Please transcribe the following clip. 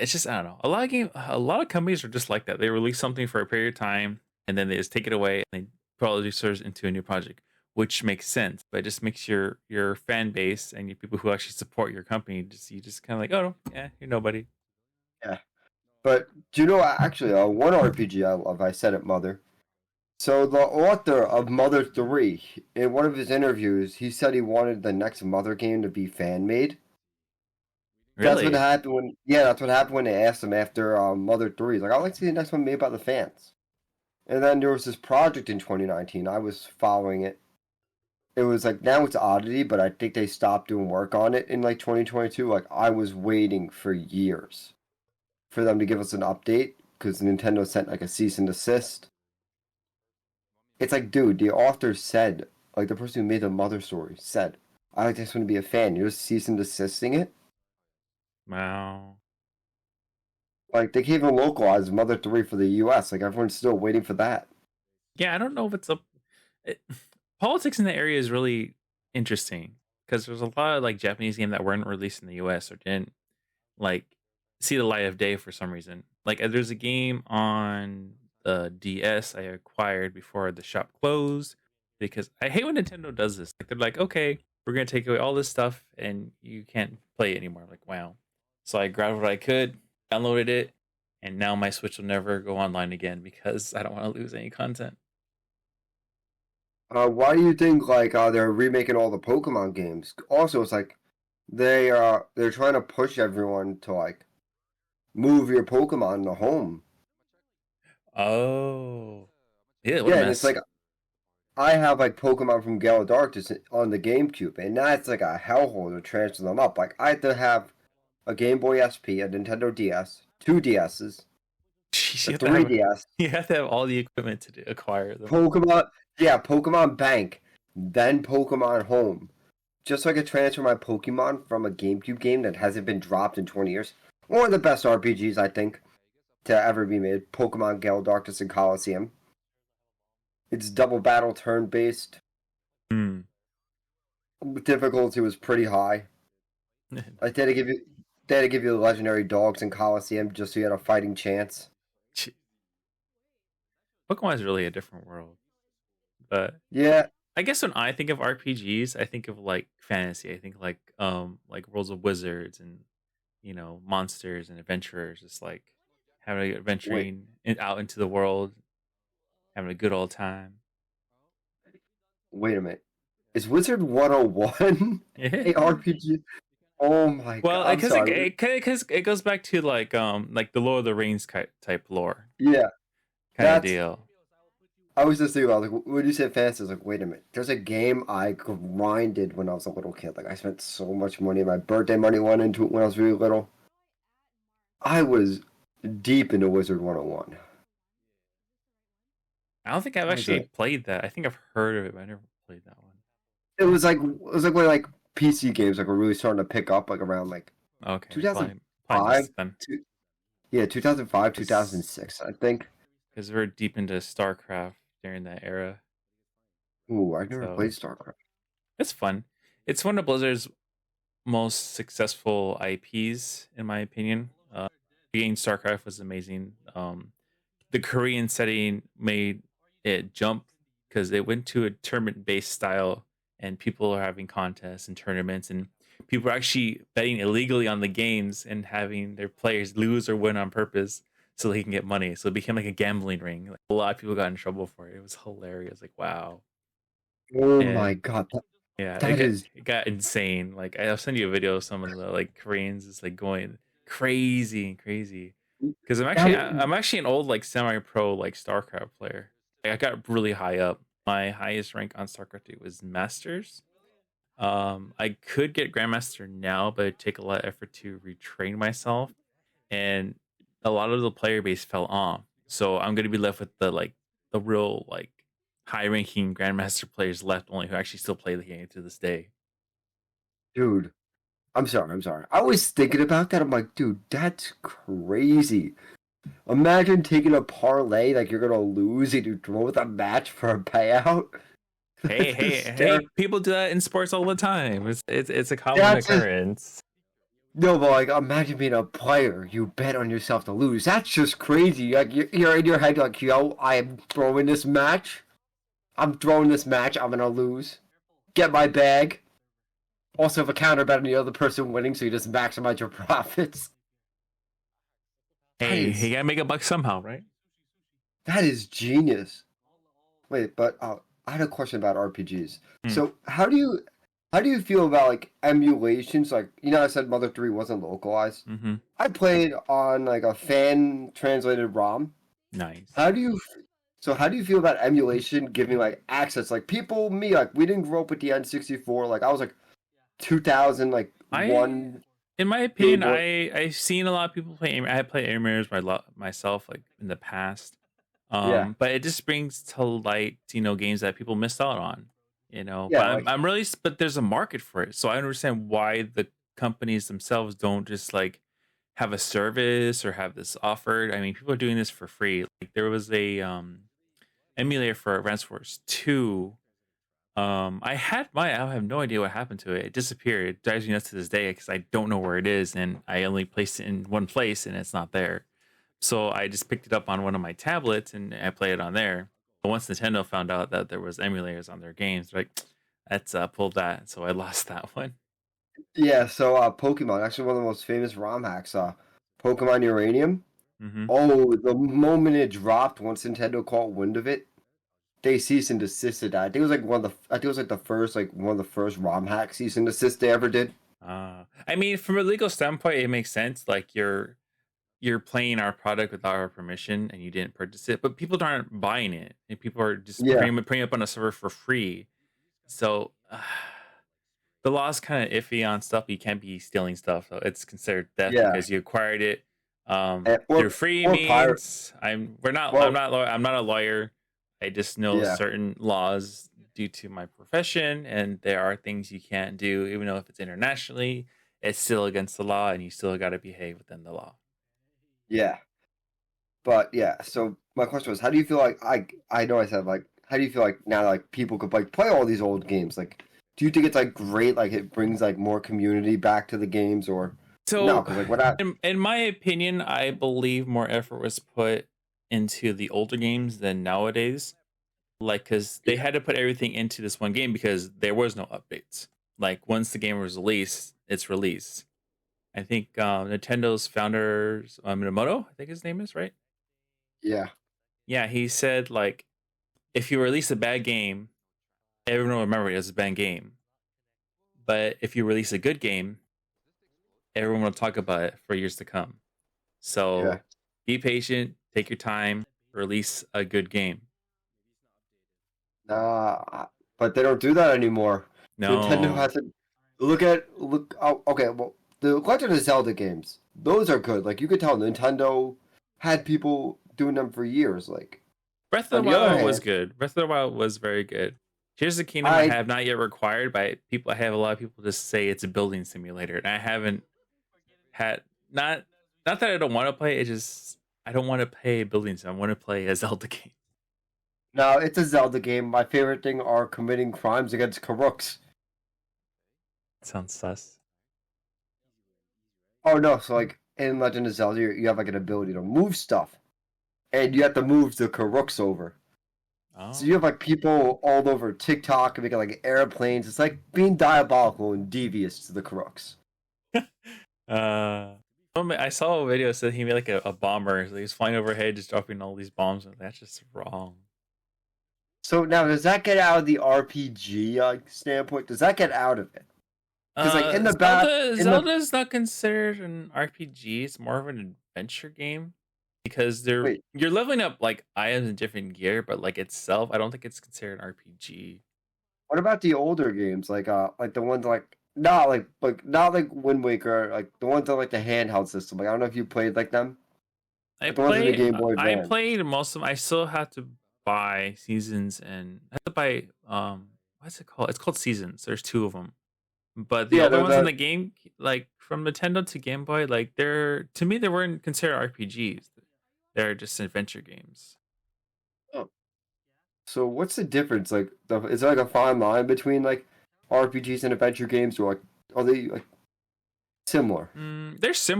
it's just I don't know. A lot of companies are just like that. They release something for a period of time and then they just take it away and they producers into a new project, which makes sense. But it just makes your fan base and your people who actually support your company just you just kind of like, oh yeah, you're nobody. Yeah. But do you know actually one RPG I love? I said it, Mother. So the author of Mother 3, in one of his interviews, he said he wanted the next Mother game to be fan made. That's what Really? happened when that's what happened when they asked him after Mother 3. He's like, I'd like to see the next one made by the fans. And then there was this project in 2019. I was following it. It was like now it's Oddity, but I think they stopped doing work on it in like 2022. Like I was waiting for years for them to give us an update because Nintendo sent like a cease and desist. It's like, dude, the author said, like the person who made the Mother story said, I just want to be a fan. You're just cease and desisting it. Wow. Like they can't even localize Mother 3 for the US. Like everyone's still waiting for that. Yeah, I don't know if it's a it, politics in the area is really interesting because there's a lot of like Japanese games that weren't released in the US or didn't like see the light of day for some reason. Like there's a game on the DS I acquired before the shop closed because I hate when Nintendo does this. Like they're like, okay, we're gonna take away all this stuff and you can't play it anymore. Like wow. So I grabbed what I could, downloaded it, and now my Switch will never go online again because I don't want to lose any content. Why do you think like they're remaking all the Pokemon games? Also, it's like they're trying to push everyone to like move your Pokemon to home. Oh, yeah, what a Yeah, and it's mess. like I have like Pokemon from Gale of Darkness on the GameCube, and that's like a hellhole to transfer them up. Like I have to have a Game Boy SP, a Nintendo DS, two DSs, Jeez, a 3DS, you have to have all the equipment to acquire them. Pokemon, yeah, Pokemon Bank, then Pokemon Home. Just so I could transfer my Pokemon from a GameCube game that hasn't been dropped in 20 years. One of the best RPGs, I think, to ever be made. Pokemon Gale, Darkness, and Coliseum. It's double battle turn based. Hmm. Difficulty was pretty high. Like they had to give you the legendary dogs in Coliseum just so you had a fighting chance. Pokemon is really a different world, but Yeah, I guess when I think of RPGs, I think of like fantasy. I think like Worlds of Wizards and monsters and adventurers. Just like having wait, adventuring out into the world, having a good old time. wait a minute. Is Wizard 101 a RPG? Oh my god, Well, I'm because sorry. it goes back to like the Lord of the Rings type lore Yeah, kind of that's deal. I was just thinking about like when you said fantasy, I was like, wait a minute. There's a game I grinded when I was a little kid. Like I spent so much money. My birthday money went into it when I was really little. I was deep into Wizard 101. I don't think I've I was actually like, played that. I think I've heard of it, but I never played that one. it was like when like PC games like were really starting to pick up like around like Okay, probably 2005 just then. to yeah 2005 Because 2006 I think. we're deep into StarCraft during that era, Ooh, I never so played StarCraft. it's fun. It's one of Blizzard's most successful IPs, in my opinion. Being StarCraft was amazing. The Korean setting made it jump because it went to a tournament based style, and people are having contests and tournaments, and people are actually betting illegally on the games and having their players lose or win on purpose so they can get money. So it became like a gambling ring. Like, a lot of people got in trouble for it. It was hilarious. Like wow, Oh my and god, yeah, that is it got insane. Like I'll send you a video of some of the like Koreans just like going crazy and crazy. Because that I'm actually an old like semi pro like StarCraft player. Like, I got really high up. My highest rank on StarCraft 2 was Masters. I could get Grandmaster now, but it'd take a lot of effort to retrain myself, and a lot of the player base fell off. So I'm gonna be left with the real like high ranking Grandmaster players left only who actually still play the game to this day. dude. I'm sorry. I was thinking about that. I'm like, dude, that's crazy. Imagine taking a parlay like you're gonna lose and you draw with a match for a payout. That's Hey, hysterical. people do that in sports all the time. It's a common That's occurrence. No, but like imagine being a player. You bet on yourself to lose. That's just crazy. Like you're in your head like, yo, I am throwing this match. I'm throwing this match. I'm gonna lose. Get my bag. Also, have a counter bet on the other person winning, so you just maximize your profits. That Hey, is you gotta make a buck somehow, right? that is genius. Wait, but I had a question about RPGs. Hmm. So how do you feel about like emulations? Like I said Mother 3 wasn't localized. Mm-hmm. I played on like a fan translated ROM. Nice. How do you how do you feel about emulation giving like access? Like people, me, like we didn't grow up with the N64. Like I was like 2000 like I, one in my Game opinion, Boy. I've seen a lot of people play. I have played emulators myself, like in the past. Yeah, But it just brings to light, games that people missed out on. But yeah, I'm really, but there's a market for it, so I understand why the companies themselves don't just like have a service or have this offered. I mean, people are doing this for free. Like there was a emulator for Advance Wars 2. I have no idea what happened to it. It disappeared. It drives me nuts to this day because I don't know where it is, and I only placed it in one place, and it's not there. So I just picked it up on one of my tablets and I play it on there. But once Nintendo found out that there was emulators on their games, they're like, let's pull that. So I lost that one. yeah. So Pokemon, actually one of the most famous ROM hacks. Pokemon Uranium. Hmm. Oh, the moment it dropped, once Nintendo caught wind of it, they cease and desisted that. I think it was like I think it was like the first like one of the first ROM hack cease and desist they ever did. I mean, from a legal standpoint, it makes sense. Like you're playing our product without our permission and you didn't purchase it, but people aren't buying it, and people are just Yeah, putting it up on a server for free. So the law is kind of iffy on stuff. You can't be stealing stuff, so it's considered theft yeah, because you acquired it through or free pirate. means. I'm Well, not I'm not a lawyer. I just know yeah, certain laws due to my profession, and there are things you can't do, even though if it's internationally, it's still against the law, and you still got to behave within the law. yeah, but yeah. So my question was, how do you feel like I know I said like, how do you feel like now like people could like play all these old games? Like, do you think it's like great? Like it brings like more community back to the games, or no? So, Because like what I in my opinion, I believe more effort was put into the older games than nowadays. Like, because they yeah had to put everything into this one game because there was no updates. Like, once the game was released, it's released. I think Nintendo's founder, Minamoto, I think his name is, right? yeah Yeah, he said, like, if you release a bad game, everyone will remember it as a bad game. But if you release a good game, everyone will talk about it for years to come. yeah. So be patient, take your time, release a good game. But they don't do that anymore. Nintendo No, hasn't. Look. Oh, okay. Well, the Legend of Zelda games, those are good. Like you could tell, Nintendo had people doing them for years. Like Breath of the on the other Wild was hand, good. Breath of the Wild was very good. Here's the Kingdom I I have not yet required by people. I have a lot of people just say it's a building simulator, and I haven't had not that I don't want to play. It just I don't want to play a building sim. I want to play a Zelda game. no, it's a Zelda game. My favorite thing are committing crimes against Karuks. Sounds sus. Oh no, so like in Legend of Zelda, you have like an ability to move stuff, and you have to move the Karuks over. So you Oh. have like people all over TikTok making like airplanes. It's like being diabolical and devious to the Karuks. Uh, I saw a video that said he made like a bomber. So he was flying overhead, just dropping all these bombs. That's just wrong. So now, does that get out of the RPG standpoint? Does that get out of it? Because like in the back, in the Zelda is not considered an RPG. It's more of an adventure game because wait, you're leveling up like items and different gear, but like itself, I don't think it's considered an RPG. what about the older games, like the ones like not like Wind Waker, like the ones on like the handheld system. Like I don't know if you played like them, like the ones in the Game Boy I Advance. played most of them. I still have to buy seasons, and I have to buy what's it called? It's called Seasons. There's two of them. But the Yeah, other they're ones in the the game, like from Nintendo to Game Boy, like they're to me they weren't considered RPGs. They're just adventure games. oh, so what's the difference? Like, is there like a fine line between like RPGs and adventure games, or like are they like similar. They're similar.